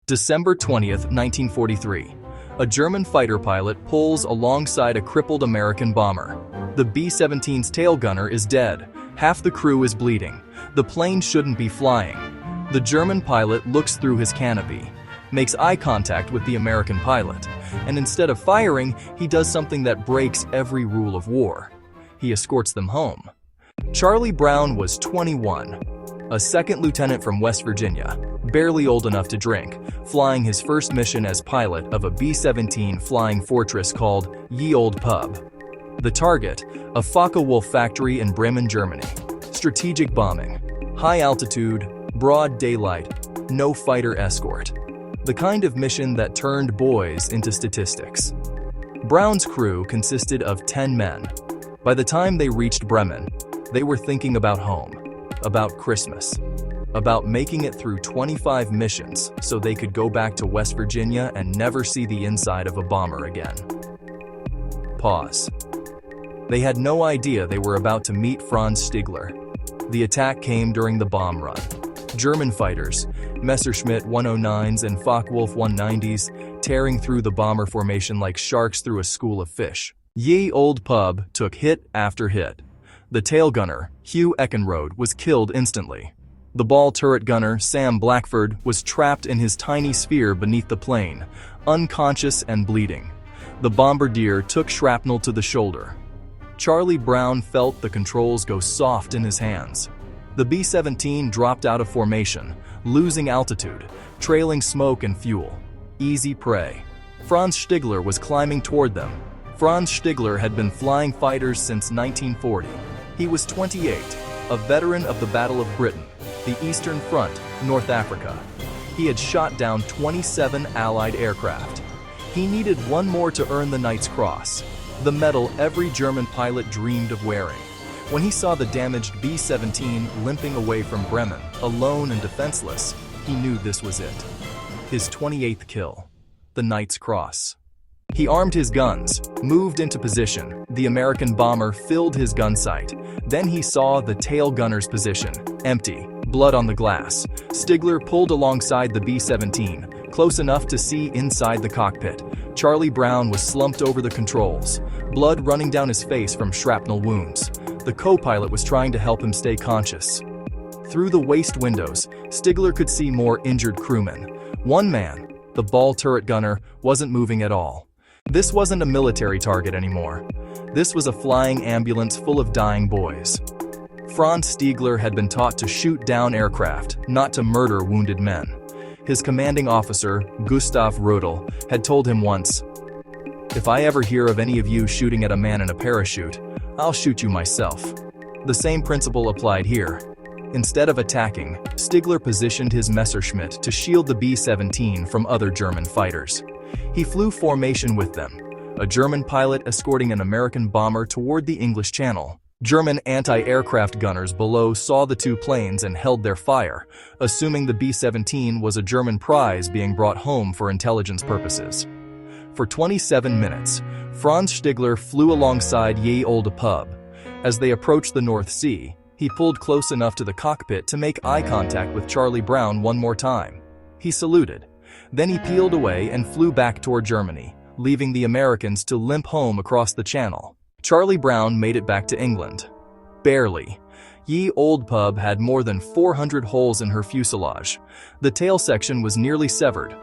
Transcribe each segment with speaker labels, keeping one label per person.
Speaker 1: December 20th, 1943. A German fighter pilot pulls alongside a crippled American bomber. The B-17's tail gunner is dead. Half the crew is bleeding. The plane shouldn't be flying. The German pilot looks through his canopy, makes eye contact with the American pilot, and instead of firing, he does something that breaks every rule of war. He escorts them home. Charlie Brown was 21, a second lieutenant from West Virginia, barely old enough to drink, flying his first mission as pilot of a B-17 flying fortress called Ye Old Pub. The target, a Focke-Wulf factory in Bremen, Germany. Strategic bombing, high altitude, broad daylight, no fighter escort. The kind of mission that turned boys into statistics. Brown's crew consisted of 10 men. By the time they reached Bremen, they were thinking about home, about Christmas, about making it through 25 missions so they could go back to West Virginia and never see the inside of a bomber again. Pause. They had no idea they were about to meet Franz Stigler. The attack came during the bomb run. German fighters, Messerschmitt 109s and Focke-Wulf 190s, tearing through the bomber formation like sharks through a school of fish. Ye Old Pub took hit after hit. The tail gunner, Hugh Eckenrode, was killed instantly. The ball turret gunner, Sam Blackford, was trapped in his tiny sphere beneath the plane, unconscious and bleeding. The bombardier took shrapnel to the shoulder. Charlie Brown felt the controls go soft in his hands. The B-17 dropped out of formation, losing altitude, trailing smoke and fuel. Easy prey. Franz Stigler was climbing toward them. Franz Stigler had been flying fighters since 1940. He was 28, a veteran of the Battle of Britain, the Eastern Front, North Africa. He had shot down 27 Allied aircraft. He needed one more to earn the Knight's Cross, the medal every German pilot dreamed of wearing. When he saw the damaged B-17 limping away from Bremen, alone and defenseless, he knew this was it. His 28th kill, the Knight's Cross. He armed his guns, moved into position. The American bomber filled his gun sight. Then he saw the tail gunner's position, empty, blood on the glass. Stigler pulled alongside the B-17, close enough to see inside the cockpit. Charlie Brown was slumped over the controls, blood running down his face from shrapnel wounds. The co-pilot was trying to help him stay conscious. Through the waist windows, Stigler could see more injured crewmen. One man, the ball turret gunner, wasn't moving at all. This wasn't a military target anymore. This was a flying ambulance full of dying boys. Franz Stigler had been taught to shoot down aircraft, not to murder wounded men. His commanding officer, Gustav Rödel, had told him once, "If I ever hear of any of you shooting at a man in a parachute, I'll shoot you myself." The same principle applied here. Instead of attacking, Stigler positioned his Messerschmitt to shield the B-17 from other German fighters. He flew formation with them, a German pilot escorting an American bomber toward the English Channel. German anti-aircraft gunners below saw the two planes and held their fire, assuming the B-17 was a German prize being brought home for intelligence purposes. For 27 minutes, Franz Stigler flew alongside Ye Old Pub. As they approached the North Sea, he pulled close enough to the cockpit to make eye contact with Charlie Brown one more time. He saluted. Then he peeled away and flew back toward Germany, leaving the Americans to limp home across the channel. Charlie Brown made it back to England. Barely. Ye Old Pub had more than 400 holes in her fuselage. The tail section was nearly severed.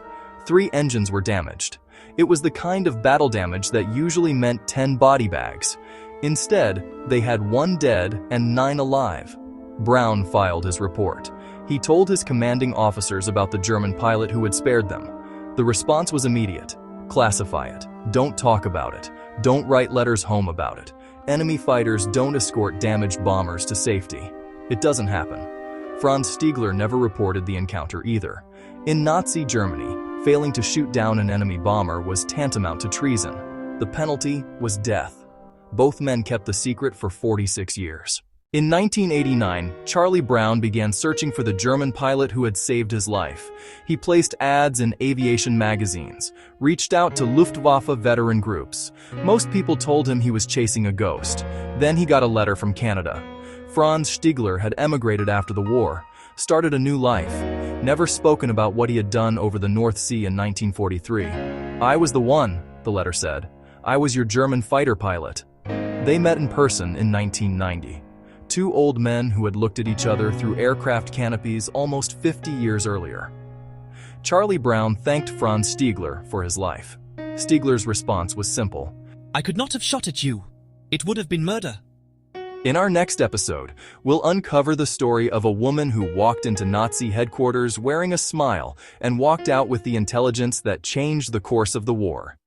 Speaker 1: 3 engines were damaged. It was the kind of battle damage that usually meant 10 body bags. Instead, they had 1 dead and 9 alive. Brown filed his report. He told his commanding officers about the German pilot who had spared them. The response was immediate. Classify it. Don't talk about it. Don't write letters home about it. Enemy fighters don't escort damaged bombers to safety. It doesn't happen. Franz Stigler never reported the encounter either. In Nazi Germany, failing to shoot down an enemy bomber was tantamount to treason. The penalty was death. Both men kept the secret for 46 years. In 1989, Charlie Brown began searching for the German pilot who had saved his life. He placed ads in aviation magazines, reached out to Luftwaffe veteran groups. Most people told him he was chasing a ghost. Then he got a letter from Canada. Franz Stigler had emigrated after the war, started a new life. never spoken about what he had done over the North Sea in 1943. "I was the one," the letter said. "I was your German fighter pilot." They met in person in 1990. Two old men who had looked at each other through aircraft canopies almost 50 years earlier. Charlie Brown thanked Franz Stigler for his life. Stigler's response was simple.
Speaker 2: "I could not have shot at you. It would have been murder."
Speaker 1: In our next episode, we'll uncover the story of a woman who walked into Nazi headquarters wearing a smile and walked out with the intelligence that changed the course of the war.